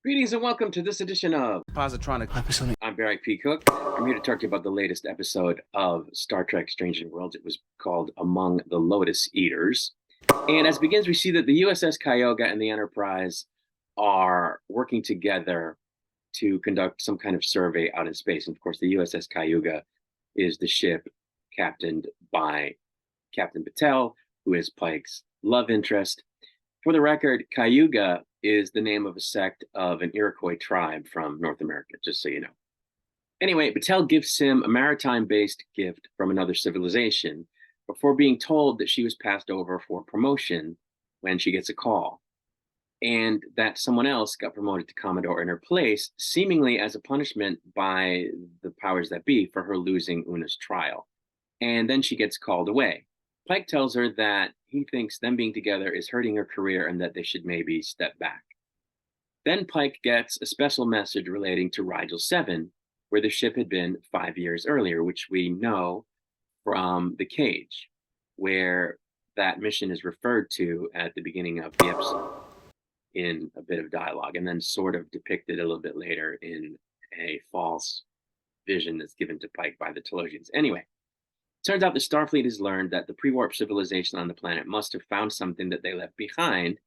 Greetings and welcome to this edition of Positronic. I'm P. Cook. I'm here to talk to you about the latest episode of Star Trek Strange New Worlds. It was called Among the Lotus Eaters. And as it begins, we see that the USS Kyoga and the Enterprise are working together to conduct some kind of survey out in space. And of course, the USS Kyoga is the ship captained by Captain Patel, who is Pike's love interest. For the record, Cayuga is the name of a sect of an Iroquois tribe from North America, just so you know. Anyway, Patel gives him a maritime-based gift from another civilization before being told that she was passed over for promotion when she gets a call, and that someone else got promoted to Commodore in her place, seemingly as a punishment by the powers that be for her losing Una's trial. And then she gets called away. Pike tells her that he thinks them being together is hurting her career and that they should maybe step back. Then Pike gets a special message relating to Rigel 7, where the ship had been 5 years earlier, which we know from The Cage, where that mission is referred to at the beginning of the episode in a bit of dialogue, and then sort of depicted a little bit later in a false vision that's given to Pike by the Telosians. Anyway, turns out the Starfleet has learned that the pre-warp civilization on the planet must have found something that they left behind,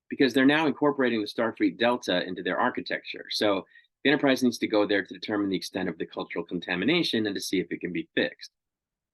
because they're now incorporating the Starfleet Delta into their architecture. So the Enterprise needs to go there to determine the extent of the cultural contamination and to see if it can be fixed.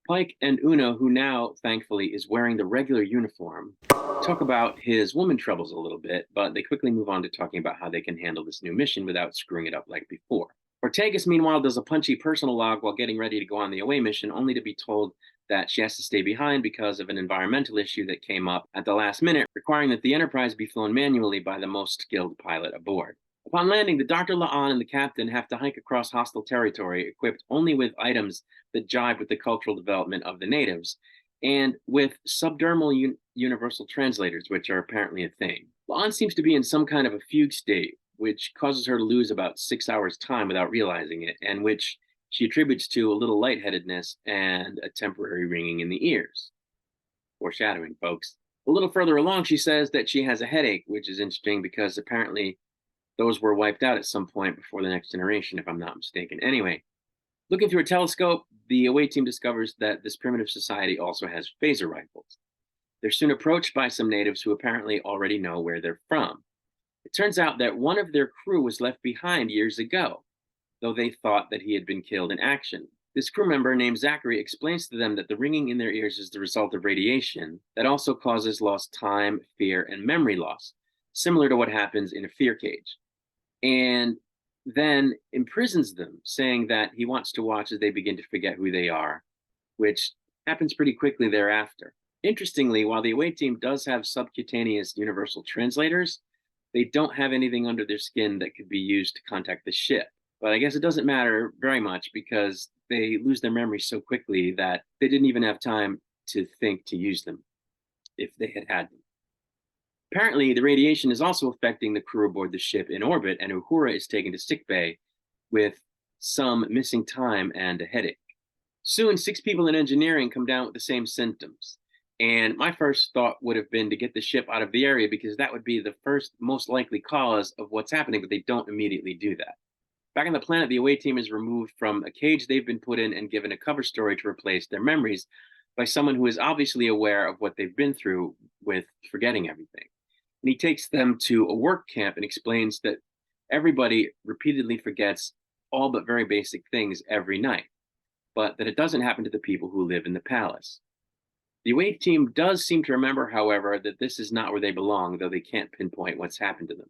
Pike and Una, who now, thankfully, is wearing the regular uniform, talk about his woman troubles a little bit, but they quickly move on to talking about how they can handle this new mission without screwing it up like before. Ortegas, meanwhile, does a punchy personal log while getting ready to go on the away mission, only to be told that she has to stay behind because of an environmental issue that came up at the last minute, requiring that the Enterprise be flown manually by the most skilled pilot aboard. Upon landing, the Dr. La'an and the captain have to hike across hostile territory equipped only with items that jive with the cultural development of the natives, and with subdermal universal translators, which are apparently a thing. La'an seems to be in some kind of a fugue state, which causes her to lose about 6 hours' time without realizing it, and which she attributes to a little lightheadedness and a temporary ringing in the ears. Foreshadowing, folks. A little further along, she says that she has a headache, which is interesting because apparently those were wiped out at some point before the next generation, if I'm not mistaken. Anyway, looking through a telescope, the away team discovers that this primitive society also has phaser rifles. They're soon approached by some natives who apparently already know where they're from. It turns out that one of their crew was left behind years ago, though they thought that he had been killed in action. This crew member named Zachary explains to them that the ringing in their ears is the result of radiation that also causes lost time, fear, and memory loss, similar to what happens in a fear cage, and then imprisons them, saying that he wants to watch as they begin to forget who they are, which happens pretty quickly thereafter. Interestingly, while the away team does have subcutaneous universal translators, they don't have anything under their skin that could be used to contact the ship. But I guess it doesn't matter very much because they lose their memory so quickly that they didn't even have time to think to use them if they had them. Apparently, the radiation is also affecting the crew aboard the ship in orbit, and Uhura is taken to sickbay with some missing time and a headache. Soon, 6 people in engineering come down with the same symptoms. And my first thought would have been to get the ship out of the area because that would be the first most likely cause of what's happening, but they don't immediately do that. Back on the planet, the away team is removed from a cage they've been put in and given a cover story to replace their memories by someone who is obviously aware of what they've been through with forgetting everything. And he takes them to a work camp and explains that everybody repeatedly forgets all but very basic things every night, but that it doesn't happen to the people who live in the palace. The away team does seem to remember, however, that this is not where they belong, though they can't pinpoint what's happened to them.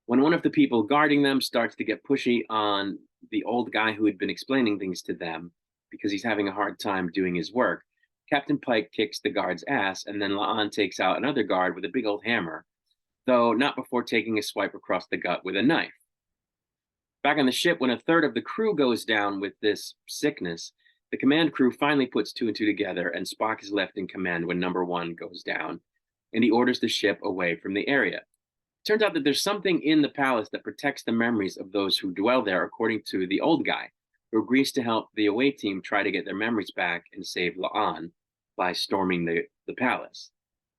When one of the people guarding them starts to get pushy on the old guy who had been explaining things to them because he's having a hard time doing his work, Captain Pike kicks the guard's ass, and then La'an takes out another guard with a big old hammer, though not before taking a swipe across the gut with a knife. Back on the ship, when a third of the crew goes down with this sickness, the command crew finally puts 2 and 2 together, and Spock is left in command when number 1 goes down, and he orders the ship away from the area. Turns out that there's something in the palace that protects the memories of those who dwell there, according to the old guy, who agrees to help the away team try to get their memories back and save La'an by storming the palace.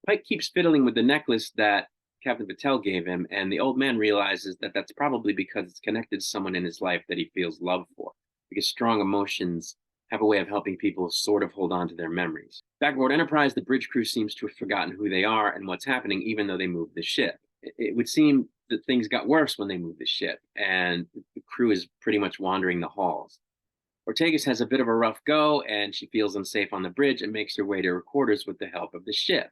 Pike keeps fiddling with the necklace that Captain Patel gave him, and the old man realizes that that's probably because it's connected to someone in his life that he feels love for, because strong emotions have a way of helping people sort of hold on to their memories. Back aboard Enterprise, the bridge crew seems to have forgotten who they are and what's happening, even though they moved the ship. It would seem that things got worse when they moved the ship, and the crew is pretty much wandering the halls. Ortegas has a bit of a rough go, and she feels unsafe on the bridge and makes her way to her quarters with the help of the ship.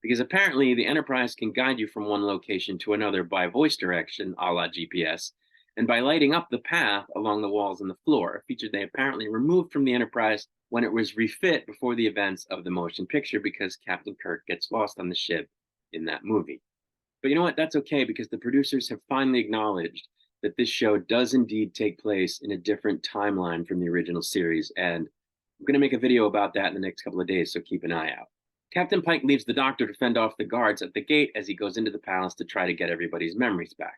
Because apparently the Enterprise can guide you from one location to another by voice direction, a la GPS, and by lighting up the path along the walls and the floor, a feature they apparently removed from the Enterprise when it was refit before the events of the motion picture because Captain Kirk gets lost on the ship in that movie. But you know what? That's okay, because the producers have finally acknowledged that this show does indeed take place in a different timeline from the original series, and I'm going to make a video about that in the next couple of days, so keep an eye out. Captain Pike leaves the doctor to fend off the guards at the gate as he goes into the palace to try to get everybody's memories back.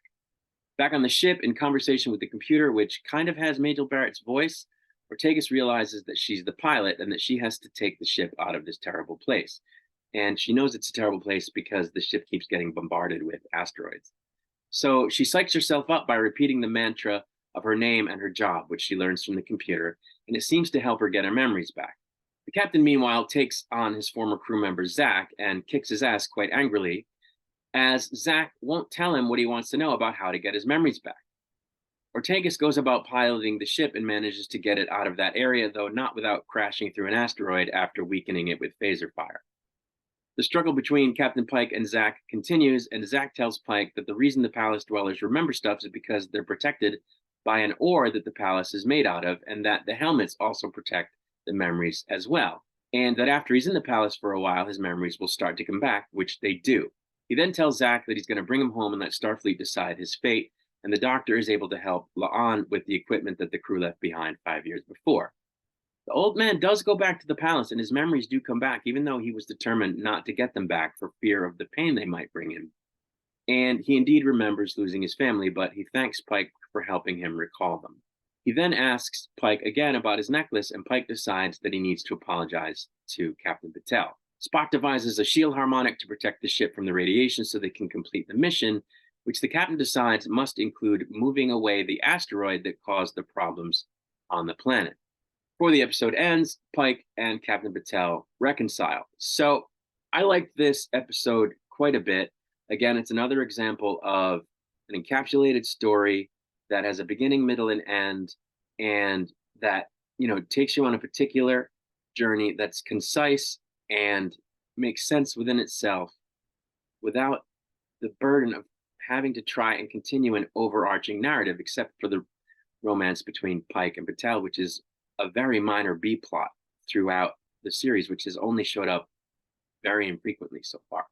Back on the ship, in conversation with the computer, which kind of has Majel Barrett's voice, Ortegas realizes that she's the pilot and that she has to take the ship out of this terrible place. And she knows it's a terrible place because the ship keeps getting bombarded with asteroids. So she psychs herself up by repeating the mantra of her name and her job, which she learns from the computer, and it seems to help her get her memories back. The captain, meanwhile, takes on his former crew member, Zach, and kicks his ass quite angrily, as Zach won't tell him what he wants to know about how to get his memories back. Ortegas goes about piloting the ship and manages to get it out of that area, though not without crashing through an asteroid after weakening it with phaser fire. The struggle between Captain Pike and Zach continues, and Zach tells Pike that the reason the palace dwellers remember stuff is because they're protected by an ore that the palace is made out of, and that the helmets also protect the memories as well. And that after he's in the palace for a while, his memories will start to come back, which they do. He then tells Zach that he's going to bring him home and let Starfleet decide his fate, and the doctor is able to help La'an with the equipment that the crew left behind 5 years before. The old man does go back to the palace, and his memories do come back, even though he was determined not to get them back for fear of the pain they might bring him. And he indeed remembers losing his family, but he thanks Pike for helping him recall them. He then asks Pike again about his necklace, and Pike decides that he needs to apologize to Captain Patel. Spock devises a shield harmonic to protect the ship from the radiation so they can complete the mission, which the captain decides must include moving away the asteroid that caused the problems on the planet. Before the episode ends, Pike and Captain Patel reconcile. So I liked this episode quite a bit. Again, it's another example of an encapsulated story that has a beginning, middle, and end, and that, takes you on a particular journey that's concise and makes sense within itself without the burden of having to try and continue an overarching narrative, except for the romance between Pike and Patel, which is a very minor B plot throughout the series, which has only showed up very infrequently so far.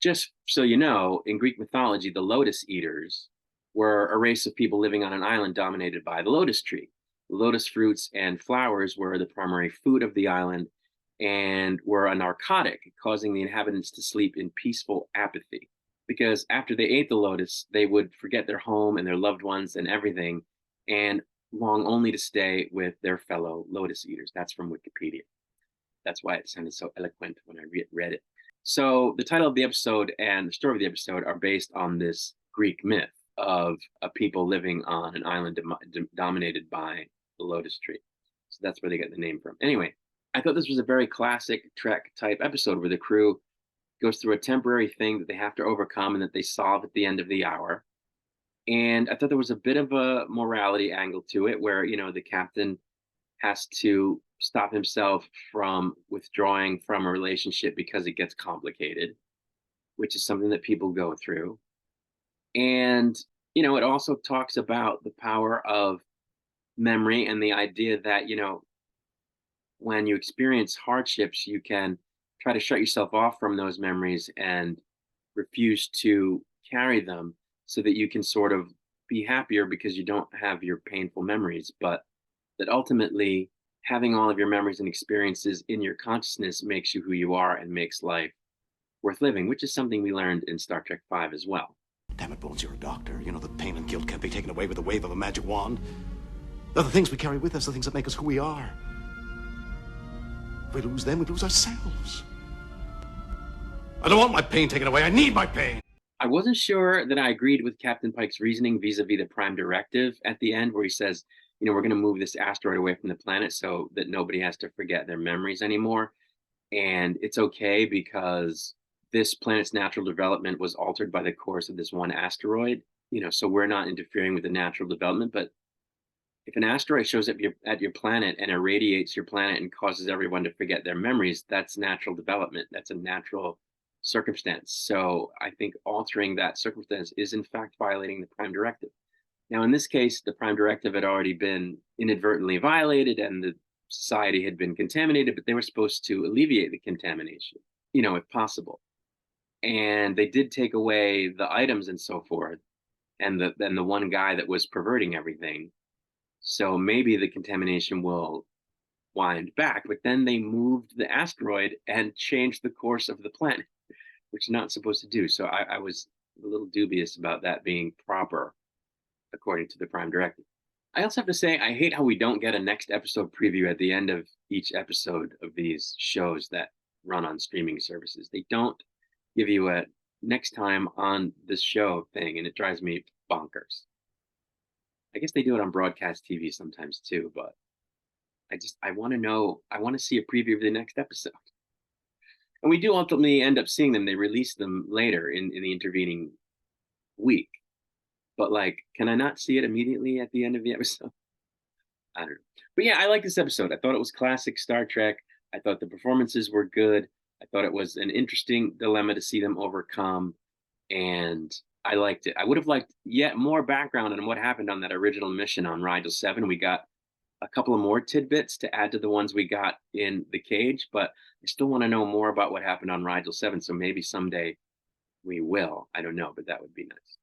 Just so you know, in Greek mythology, the Lotus Eaters were a race of people living on an island dominated by the lotus tree. The lotus fruits and flowers were the primary food of the island and were a narcotic, causing the inhabitants to sleep in peaceful apathy. Because after they ate the lotus, they would forget their home and their loved ones and everything, and long only to stay with their fellow lotus eaters. That's from Wikipedia. That's why it sounded so eloquent when I read it. So the title of the episode and the story of the episode are based on this Greek myth of a people living on an island dominated by the lotus tree. So that's where they get the name from. Anyway, I thought this was a very classic Trek type episode where the crew goes through a temporary thing that they have to overcome and that they solve at the end of the hour. And I thought there was a bit of a morality angle to it where, the captain has to stop himself from withdrawing from a relationship because it gets complicated, which is something that people go through. And, it also talks about the power of memory and the idea that, when you experience hardships, you can try to shut yourself off from those memories and refuse to carry them so that you can sort of be happier because you don't have your painful memories, but that ultimately having all of your memories and experiences in your consciousness makes you who you are and makes life worth living, which is something we learned in Star Trek V as well. Damn it, Bones, you're a doctor. You know that pain and guilt can't be taken away with the wave of a magic wand. They're the things we carry with us, the things that make us who we are. If we lose them, we lose ourselves. I don't want my pain taken away. I need my pain. I wasn't sure that I agreed with Captain Pike's reasoning vis-a-vis the Prime Directive at the end, where he says, we're going to move this asteroid away from the planet so that nobody has to forget their memories anymore. And it's okay because this planet's natural development was altered by the course of this one asteroid. So we're not interfering with the natural development. But if an asteroid shows up at your planet and irradiates your planet and causes everyone to forget their memories, that's natural development. That's a natural circumstance. So I think altering that circumstance is in fact violating the Prime Directive. Now, in this case, the Prime Directive had already been inadvertently violated and the society had been contaminated, but they were supposed to alleviate the contamination, if possible. And they did take away the items and so forth, and then the one guy that was perverting everything. So maybe the contamination will wind back, but then they moved the asteroid and changed the course of the planet, which you're not supposed to do. So I was a little dubious about that being proper according to the Prime Directive. I also have to say, I hate how we don't get a next episode preview at the end of each episode of these shows that run on streaming services. They don't give you a next time on this show thing, and it drives me bonkers. I guess they do it on broadcast TV sometimes too, but I want to know, I want to see a preview of the next episode. And we do ultimately end up seeing them. They release them later in the intervening week. But can I not see it immediately at the end of the episode? I don't know. But yeah, I like this episode. I thought it was classic Star Trek. I thought the performances were good. I thought it was an interesting dilemma to see them overcome. And I liked it. I would have liked yet more background on what happened on that original mission on Rigel 7. We got a couple of more tidbits to add to the ones we got in the cage, but I still want to know more about what happened on Rigel 7. So maybe someday we will. I don't know, but that would be nice.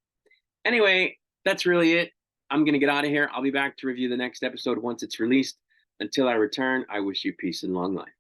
Anyway, that's really it. I'm going to get out of here. I'll be back to review the next episode once it's released. Until I return, I wish you peace and long life.